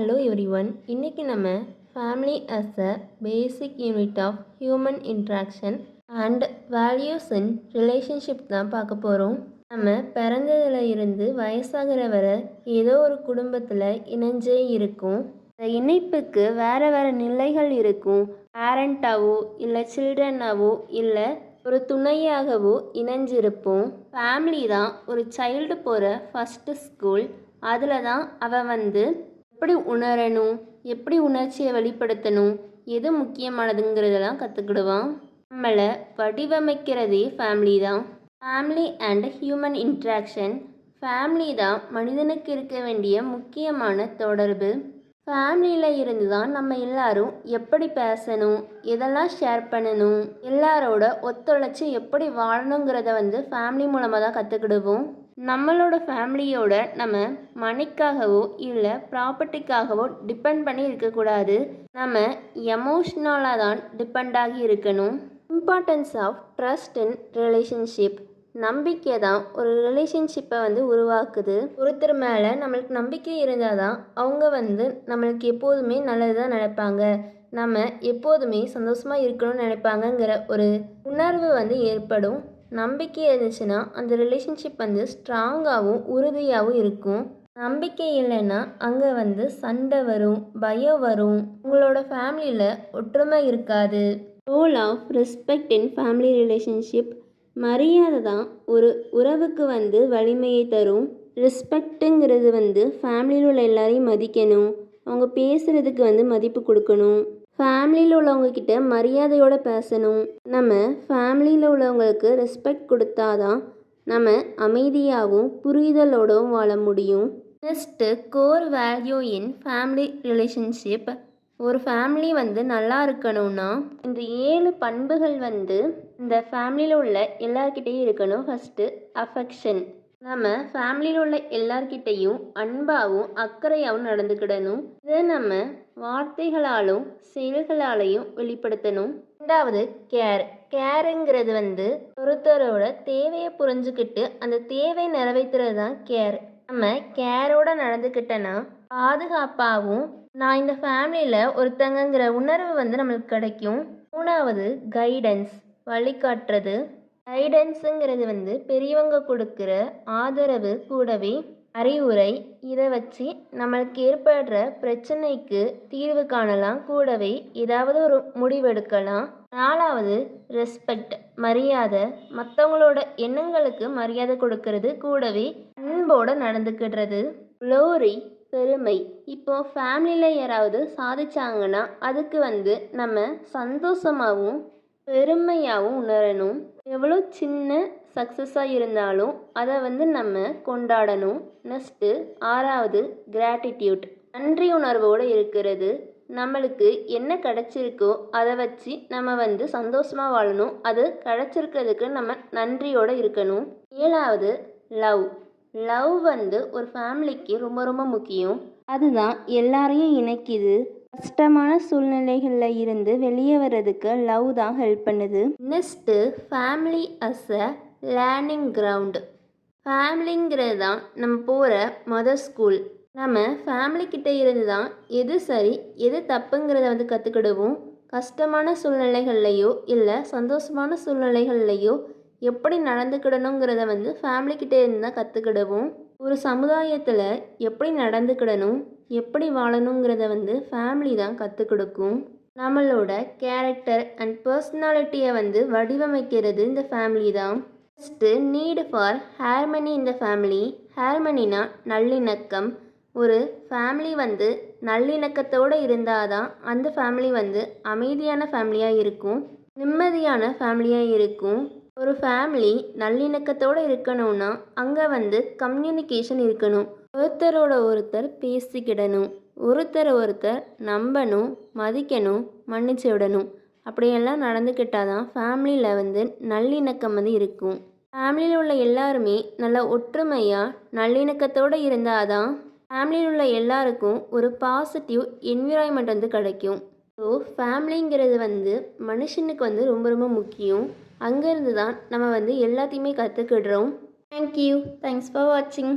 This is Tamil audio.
Hello everyone. இன்றைக்கி நம்ம family as a basic unit of human interaction and values in relationship தான் பார்க்க போகிறோம். நம்ம பிறந்ததில் இருந்து வயசாகிற வரை ஏதோ ஒரு குடும்பத்தில் இணைஞ்சே இருக்கும். இந்த இணைப்புக்கு வேறு வேறு நிலைகள் இருக்கும். பேரண்ட்டாவோ இல்லை சில்ட்ரனாவோ இல்லை ஒரு துணையாகவோ இணைஞ்சிருப்போம். ஃபேமிலி தான் ஒரு சைல்டு போகிற ஃபஸ்ட்டு ஸ்கூல். அதில் தான் அவன் எப்படி உணரணும், எப்படி உணர்ச்சியை வெளிப்படுத்தணும், எது முக்கியமானதுங்கிறதெல்லாம் கற்றுக்கிடுவான். நம்மளை வடிவமைக்கிறதே ஃபேமிலி தான். Family and human interaction. Family தான் மனிதனுக்கு இருக்க வேண்டிய முக்கியமான தொடர்பு. ஃபேமிலியில் இருந்து தான் நம்ம எல்லாரும் எப்படி பேசணும், எதெல்லாம் ஷேர் பண்ணணும், எல்லாரோட ஒத்துழைச்சி எப்படி வாழணுங்கிறத ஃபேமிலி மூலமாக தான் கற்றுக்கிடுவோம். நம்மளோட ஃபேமிலியோட நம்ம மணிக்காகவோ இல்லை ப்ராப்பர்ட்டிக்காகவோ டிபெண்ட் பண்ணி இருக்கக்கூடாது. நம்ம எமோஷ்னலாக தான் டிபெண்ட் ஆகி இருக்கணும். Importance of trust in relationship. நம்பிக்கை தான் ஒரு ரிலேஷன்ஷிப்பை உருவாக்குது. ஒருத்தர் மேலே நம்மளுக்கு நம்பிக்கை இருந்தால் தான் அவங்க நம்மளுக்கு எப்போதுமே நல்லது தான் நினைப்பாங்க, நம்ம எப்போதுமே சந்தோஷமாக இருக்கணும்னு நினைப்பாங்கங்கிற ஒரு உணர்வு ஏற்படும். நம்பிக்கை இருந்துச்சுன்னா அந்த ரிலேஷன்ஷிப் ஸ்ட்ராங்காகவும் உறுதியாகவும் இருக்கும். நம்பிக்கை இல்லைன்னா அங்கே சண்டை வரும், பயம் வரும், உங்களோட ஃபேமிலியில் ஒற்றுமை இருக்காது. Role of respect in family relationship. மரியாதை தான் ஒரு உறவுக்கு வலிமையை தரும். ரெஸ்பெக்ட்டுங்கிறது ஃபேமிலியில் உள்ள எல்லாரையும் மதிக்கணும், அவங்க பேசுகிறதுக்கு மதிப்பு கொடுக்கணும், ஃபேமிலியில் உள்ளவங்கக்கிட்ட மரியாதையோடு பேசணும். நம்ம ஃபேமிலியில் உள்ளவங்களுக்கு ரெஸ்பெக்ட் கொடுத்தாதான் நம்ம அமைதியாகவும் புரிதலோடவும் வாழ முடியும். Next core value in family relationship. ஒரு ஃபேமிலி நல்லா இருக்கணும்னா இந்த 7 பண்புகள் இந்த ஃபேமிலியில் உள்ள எல்லார்கிட்டையும் இருக்கணும். First affection. நம்ம ஃபேமிலியில் உள்ள எல்லார்கிட்டையும் அன்பாகவும் அக்கறையாகவும் நடந்துக்கிடணும். இதை நம்ம வார்த்தைகளாலும் செயல்களாலையும் வெளிப்படுத்தணும். ரெண்டாவது கேர். கேருங்கிறது ஒருத்தரோட தேவையை புரிஞ்சுக்கிட்டு அந்த தேவை நிறைவேற்றுறது தான் கேர். நம்ம கேரோட நடந்துக்கிட்டோன்னா பாதுகாப்பாகவும் நான் இந்த ஃபேமிலியில் ஒருத்தங்கிற உணர்வு நம்மளுக்கு கிடைக்கும். மூணாவது கைடன்ஸ். வழிகாட்டுறது. கைடன்ஸுங்கிறது பெரியவங்க கொடுக்குற ஆதரவு கூடவே அறிவுரை. இதை வச்சு நம்மளுக்கு ஏற்படுற பிரச்சனைக்கு தீர்வு காணலாம், கூடவே ஏதாவது ஒரு முடிவெடுக்கலாம். நாலாவது ரெஸ்பெக்ட். மரியாதை. மற்றவங்களோட எண்ணங்களுக்கு மரியாதை கொடுக்கறது, கூடவே அன்போடு நடந்துக்கிடுறது. க்ளோரி. பெருமை. இப்போது ஃபேமிலியில் யாராவது சாதிச்சாங்கன்னா அதுக்கு நம்ம சந்தோஷமாகவும் பெருமையாகவும் உணரணும். எவ்வளோ சின்ன சக்ஸஸாக இருந்தாலும் அதை நம்ம கொண்டாடணும். நெக்ஸ்ட்டு ஆறாவது கிராட்டிடியூட். நன்றி உணர்வோடு இருக்கிறது. நம்மளுக்கு என்ன கிடைச்சிருக்கோ அதை வச்சு நம்ம சந்தோஷமாக வாழணும். அது கிடைச்சிருக்கிறதுக்கு நம்ம நன்றியோடு இருக்கணும். ஏழாவது லவ். லவ் ஒரு ஃபேமிலிக்கு ரொம்ப ரொம்ப முக்கியம். அதுதான் எல்லாரையும் இணைக்குது. கஷ்டமான சூழ்நிலைகளில் இருந்து வெளியே வர்றதுக்கு லவ் தான் ஹெல்ப் பண்ணுது. Next family as a learning ground. ஃபேமிலிங்கிறது தான் நம்ம போகிற ஸ்கூல். நம்ம ஃபேமிலிக்கிட்ட இருந்து தான் எது சரி எது தப்புங்கிறத கற்றுக்கிடுவோம். கஷ்டமான சூழ்நிலைகள்லையோ இல்லை சந்தோஷமான சூழ்நிலைகள்லையோ எப்படி நடந்துக்கிடணுங்கிறத ஃபேமிலிக்கிட்டே இருந்து தான் கற்றுக்கிடுவோம். ஒரு சமுதாயத்தில் எப்படி நடந்துக்கிடணும், எப்படி வாழணுங்கிறத ஃபேமிலி தான் கற்றுக் கொடுக்கும். நம்மளோட கேரக்டர் அண்ட் பர்சனாலிட்டியை வடிவமைக்கிறது இந்த ஃபேமிலி தான். ஃபஸ்ட்டு நீடு ஃபார் ஹார்மனி இந்த ஃபேமிலி. ஹார்மனினா நல்லிணக்கம். ஒரு ஃபேமிலி நல்லிணக்கத்தோடு இருந்தால் தான் அந்த ஃபேமிலி அமைதியான ஃபேமிலியாக இருக்கும், நிம்மதியான ஃபேமிலியாக இருக்கும். ஒரு ஃபேமிலி நல்லிணக்கத்தோடு இருக்கணும்னா அங்கே கம்யூனிகேஷன் இருக்கணும். ஒருத்தரோட ஒருத்தர் பேசிக்கிடணும், ஒருத்தர் நம்பணும், மதிக்கணும், மன்னிச்சு விடணும். அப்படியெல்லாம் நடந்துக்கிட்டால் தான் ஃபேமிலியில் நல்லிணக்கம் இருக்கும். ஃபேமிலியில் உள்ள எல்லாருமே நல்ல ஒற்றுமையாக நல்லிணக்கத்தோடு இருந்தால் தான் ஃபேமிலியில் உள்ள எல்லாருக்கும் ஒரு பாசிட்டிவ் என்விரான்மெண்ட் கிடைக்கும். ஸோ ஃபேமிலிங்கிறது மனுஷனுக்கு ரொம்ப ரொம்ப முக்கியம். அங்கேருந்து தான் நம்ம எல்லாத்தையுமே கற்றுக்கிடுறோம். தேங்க்யூ. தேங்க்ஸ் ஃபார் வாட்சிங்.